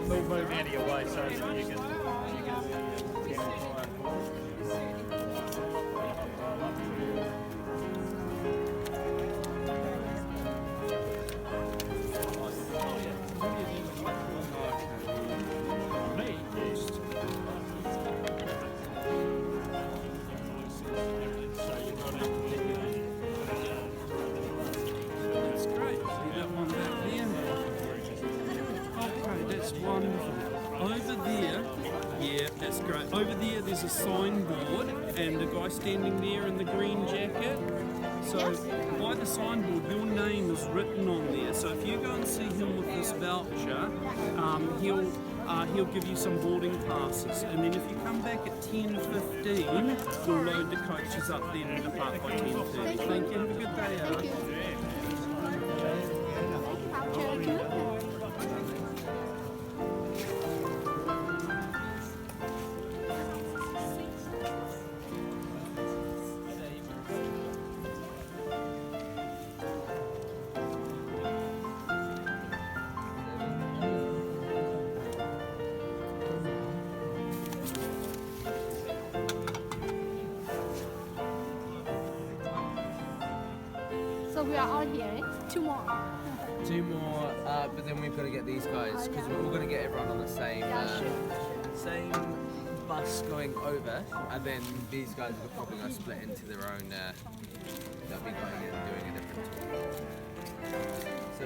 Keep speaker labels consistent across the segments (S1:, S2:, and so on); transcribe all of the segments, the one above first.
S1: We'll move out of your way so that you can get
S2: over there, yeah, that's great. Over there, there's a signboard, and the guy standing there in the green jacket. So by the signboard, your name is written on there. So if you go and see him with this voucher, he'll give you some boarding passes. And then if you come back at 10:15, we'll load the coaches up then and depart by 10:30. Thank you. Have a good day, Ella.
S3: So we are all here, two more.
S4: Two more, but then we've got to get these guys because we're all going to get everyone on the same same bus going over, and then these guys are probably going to split into their own. They'll be going and doing a different tour. So.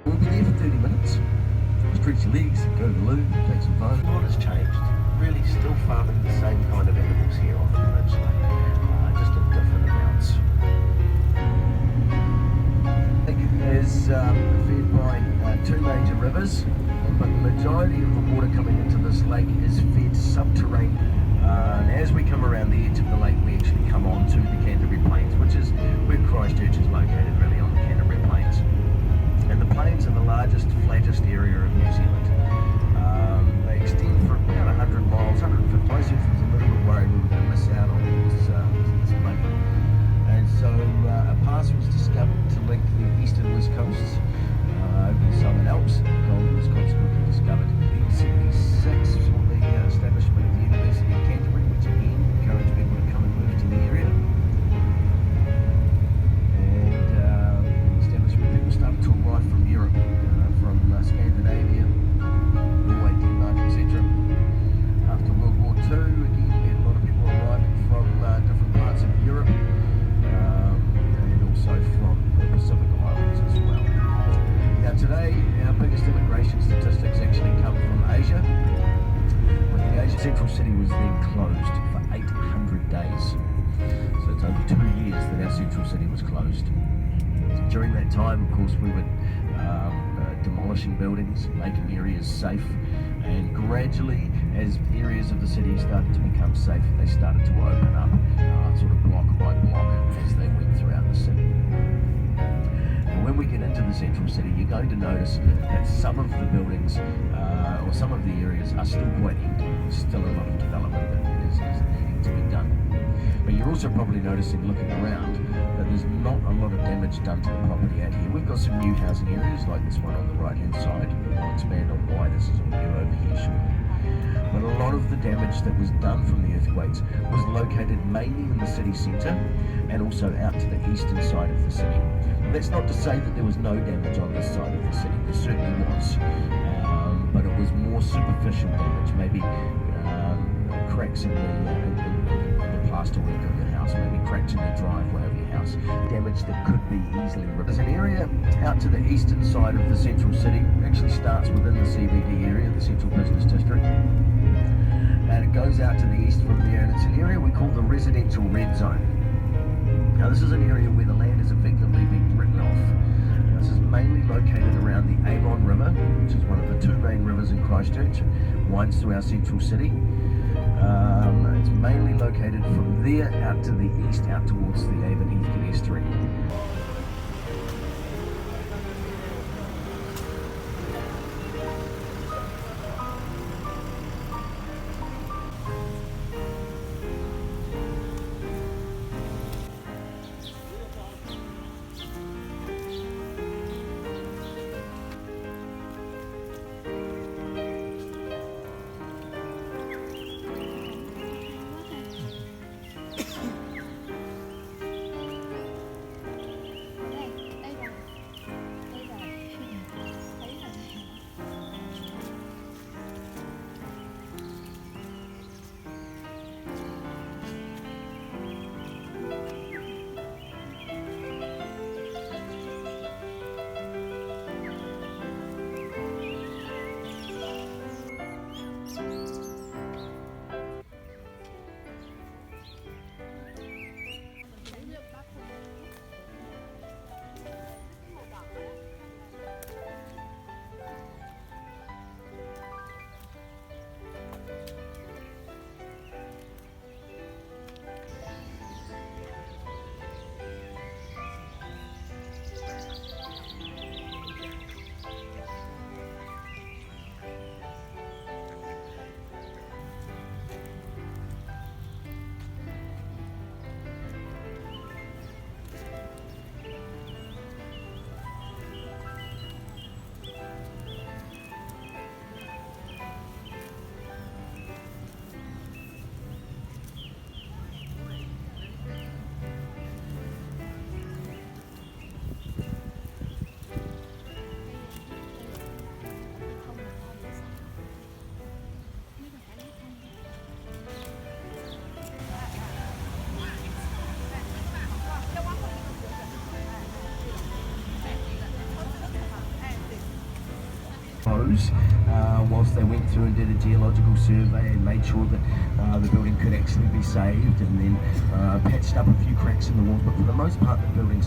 S5: We'll be there for 30 minutes. Stretch your legs, go to the loo, take some photos. What has changed? Really still farming the same kind of animals here on the peninsula, just in different amounts. The lake is fed by two major rivers, but the majority of the water coming into this lake is fed subterranean. And as we come around the edge of the lake, we actually come onto the Canterbury Plains, which is where Christchurch is located, really, on the Canterbury Plains. And the plains are the largest, flattest area of New Zealand. They extend for about 100 miles, 150. Myself was a little bit worried we were going to miss out on this lake. And so a pass was discovered to link the east and west coast today, our biggest immigration statistics actually come from Asia. With the Asia Central City was then closed for 800 days. So it's over 2 years that our Central City was closed. During that time, of course, we were demolishing buildings, making areas safe, and gradually, as areas of the city started to become safe, they started to open up, sort of block by block as they went throughout the city. And when we get into the Central City, you're going to notice that some of the buildings, or some of the areas, are still quite empty. There's still a lot of development that is needing to be done. But you're also probably noticing, looking around, that there's not a lot of damage done to the property out here. We've got some new housing areas, like this one on the right-hand side. We'll expand on why this is all new over here shortly. But a lot of the damage that was done from the earthquakes was located mainly in the city centre and also out to the eastern side of the city. That's not to say that there was no damage on this side of the city. There certainly was, but it was more superficial damage, maybe cracks in the plasterwork of your house, maybe cracks in the driveway of your house, damage that could be easily repaired. There's an area out to the eastern side of the central city, actually starts within the CBD area, the Central Business District, and it goes out to the east from there, and it's an area we call the residential red zone. Now this is an area where the land is effectively being written off. Now, this is mainly located around the Avon River, which is one of the two main rivers in Christchurch, winds through our central city. It's mainly located from there out to the east, out towards the Avon Heathcote estuary. Whilst they went through and did a geological survey and made sure that the building could actually be saved, and then patched up a few cracks in the walls, but for the most part the building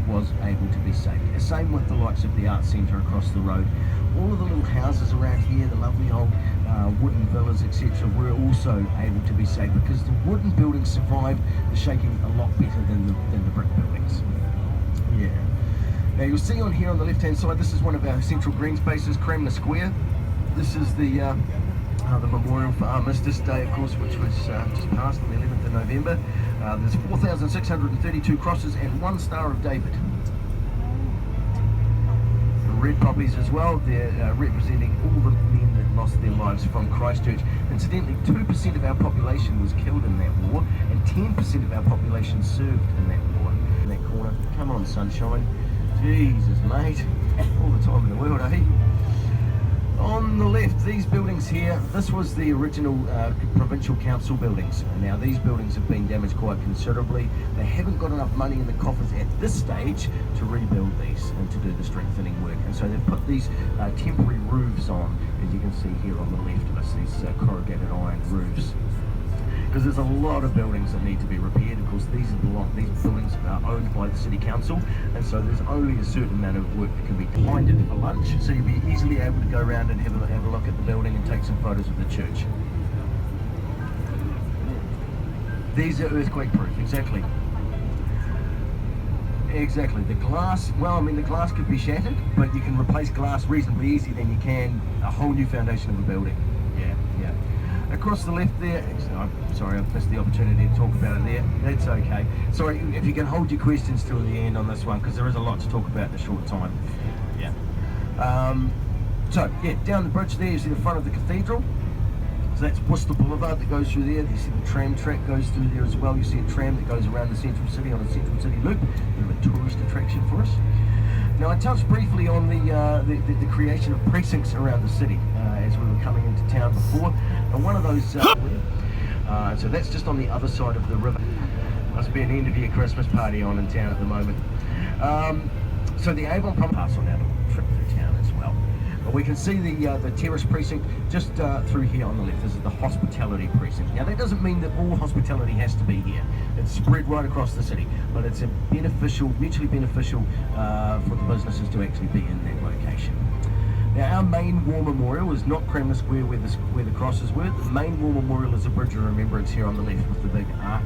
S5: was able to be saved. Same with the likes of the Arts Centre across the road. All of the little houses around here, the lovely old wooden villas, etc., were also able to be saved because the wooden buildings survived the shaking a lot better than the brick buildings. Yeah. Now you'll see on here on the left-hand side, this is one of our central green spaces, Cramner Square. This is the memorial for Armistice Day, of course, which was just passed on the 11th of November. There's 4,632 crosses and 1 Star of David. The red poppies as well, they're representing all the men that lost their lives from Christchurch. Incidentally, 2% of our population was killed in that war, and 10% of our population served in that war. In that corner, come on sunshine. Jesus, mate, all the time in the world, eh? On the left, these buildings buildings here, this was the original provincial council buildings. Now these buildings have been damaged quite considerably. They haven't got enough money in the coffers at this stage to rebuild these and to do the strengthening work. And so they've put these temporary roofs on, as you can see here on the left of us, these corrugated iron roofs. Because there's a lot of buildings that need to be repaired. Of course, these buildings are owned by the city council, and so there's only a certain amount of work that can be behind it for lunch. So you'll be easily able to go around and have a look at the building and take some photos of the church. These are earthquake-proof, exactly. Exactly. The glass, well, I mean, the glass could be shattered, but you can replace glass reasonably easy than you can a whole new foundation of a building. Yeah, yeah. Across the left there, I'm sorry, I've missed the opportunity to talk about it there. That's okay. Sorry, if you can hold your questions till the end on this one, because there is a lot to talk about in a short time. Yeah. So, yeah, down the bridge there, you see the front of the cathedral. So that's Worcester Boulevard that goes through there. You see the tram track goes through there as well. You see a tram that goes around the central city on a central city loop. A bit of a tourist attraction for us. Now I touched briefly on the creation of precincts around the city as we were coming into town before. And one of those, so that's just on the other side of the river. Must be an end of year Christmas party on in town at the moment. So the Avon Promenade pass on our little trip through town as well. But we can see the terrace precinct just through here on the left. This is the hospitality precinct. Now that doesn't mean that all hospitality has to be here. It's spread right across the city, but it's a mutually beneficial for the businesses to actually be in that location. Now our main war memorial is not Cranmer Square where the crosses were. The main war memorial is a bridge of remembrance here on the left with the big arc.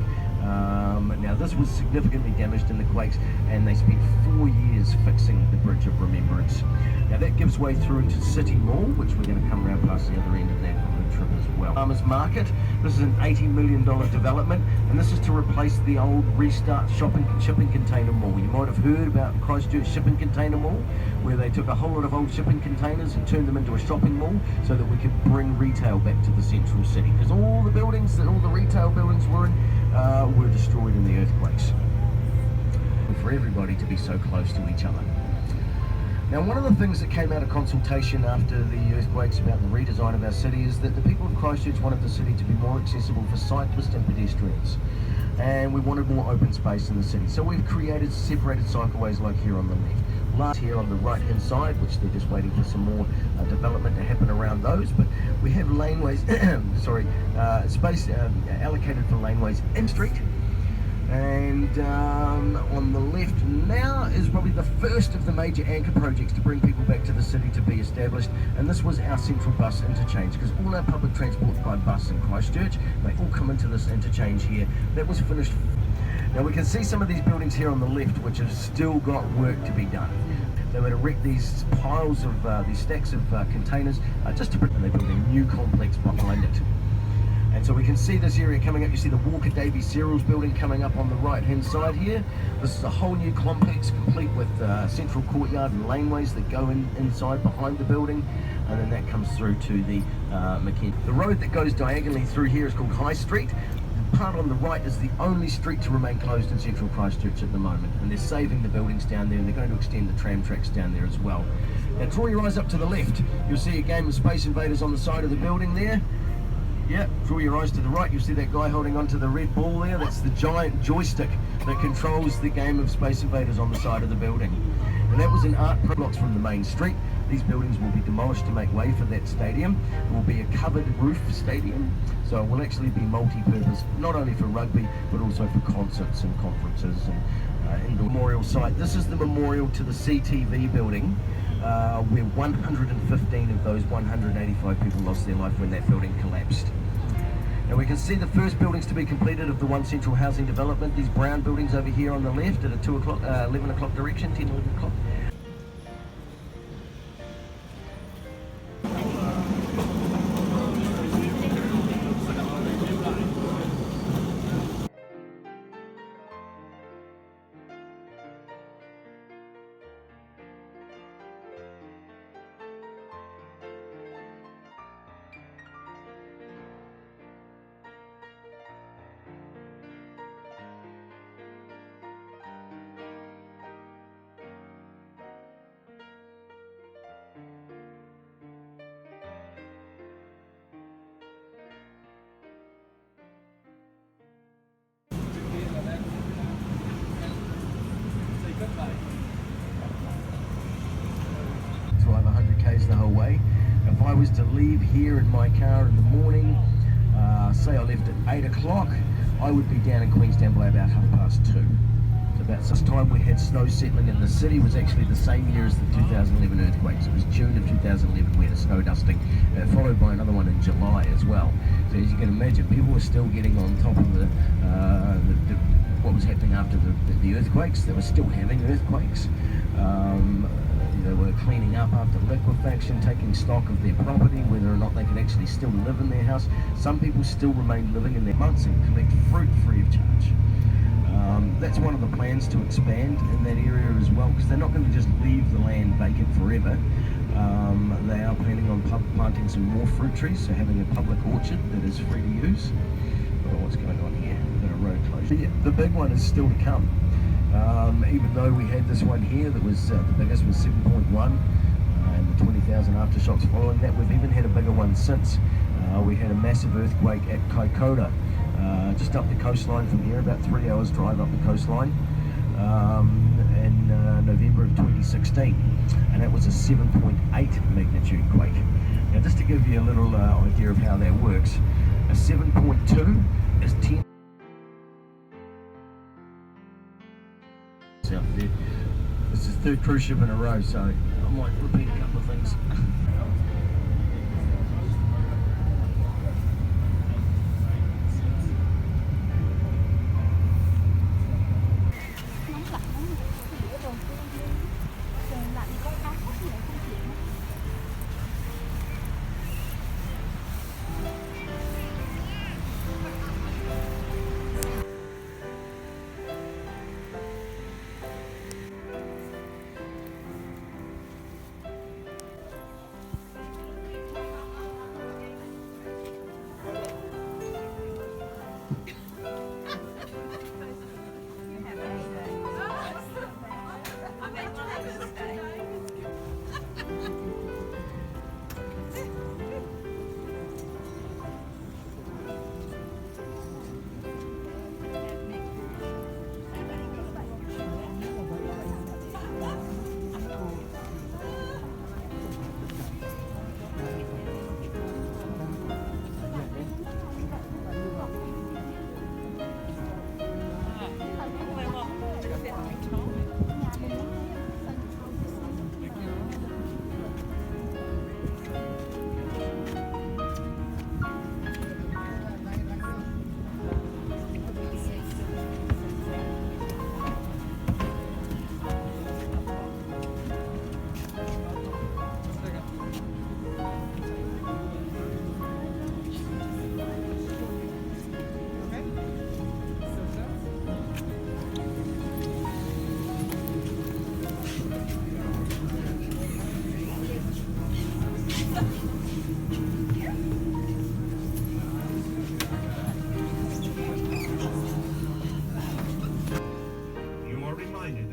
S5: Now this was significantly damaged in the quakes, and they spent 4 years fixing the bridge of remembrance. Now that gives way through into City Mall, which we're going to come around past the other end of that on the trip as well. Farmers Market, this is an $80 million development, and this is to replace the old Restart shipping container mall. You might have heard about Christchurch shipping container mall, where they took a whole lot of old shipping containers and turned them into a shopping mall so that we could bring retail back to the central city. Because all the buildings that all the retail buildings were in were destroyed in the earthquakes. For everybody to be so close to each other. Now, one of the things that came out of consultation after the earthquakes about the redesign of our city is that the people of Christchurch wanted the city to be more accessible for cyclists and pedestrians. And we wanted more open space in the city. So we've created separated cycleways like here on the left. Last here on the right hand side, which they're just waiting for some more development to happen around those, but we have laneways, space allocated for laneways in street. And on the left now is probably the first of the major anchor projects to bring people back to the city to be established, and this was our central bus interchange, because all our public transport by bus in Christchurch, they all come into this interchange here. That was finished. Now we can see some of these buildings here on the left which have still got work to be done. They would erect these piles of, these stacks of containers just to, and they build a new complex behind it. And so we can see this area coming up. You see the Walker Davies Cereals building coming up on the right hand side here. This is a whole new complex complete with central courtyard and laneways that go inside behind the building, and then that comes through to the McKenzie. The road that goes diagonally through here is called High Street. The part on the right is the only street to remain closed in central Christchurch at the moment, and they're saving the buildings down there, and they're going to extend the tram tracks down there as well. Now draw your eyes up to the left. You'll see a game of Space Invaders on the side of the building there. Yeah, draw your eyes to the right, you'll see that guy holding onto the red ball there. That's the giant joystick that controls the game of Space Invaders on the side of the building. And that was an art blocks from the main street. These buildings will be demolished to make way for that stadium. It will be a covered roof stadium, so it will actually be multi-purpose, not only for rugby, but also for concerts and conferences and indoor memorial site. This is the memorial to the CTV building, where 115 of those 185 people lost their life when that building collapsed. Now we can see the first buildings to be completed of the One Central Housing Development, these brown buildings over here on the left at a 11 o'clock direction, 10, 11 o'clock. was to leave here in my car in the morning, say I left at 8 o'clock, I would be down in Queenstown by about 2:30. So about this time we had snow settling in the city was actually the same year as the 2011 earthquakes. It was June of 2011 we had a snow dusting, followed by another one in July as well. So as you can imagine, people were still getting on top of what was happening after the earthquakes. They were still having earthquakes. They were cleaning up after liquefaction, taking stock of their property, whether or not they could actually still live in their house. Some people still remain living in their months and collect fruit free of charge. That's one of the plans, to expand in that area as well, because they're not going to just leave the land vacant forever. They are planning on planting some more fruit trees, so having a public orchard that is free to use. I don't know what's going on here. We've got a road closure. The big one is still to come. Even though we had this one here that was the biggest was 7.1 and the 20,000 aftershocks following that, we've even had a bigger one since. We had a massive earthquake at Kaikoura, just up the coastline from here, about 3 hours drive up the coastline, in November of 2016, and that was a 7.8 magnitude quake. Now just to give you a little idea of how that works, a 7.2 is 10 out there. This is the third cruise ship in a row, so I might repeat a couple of things.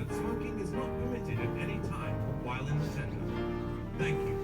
S6: Smoking is not permitted at any time while in the centre. Thank you.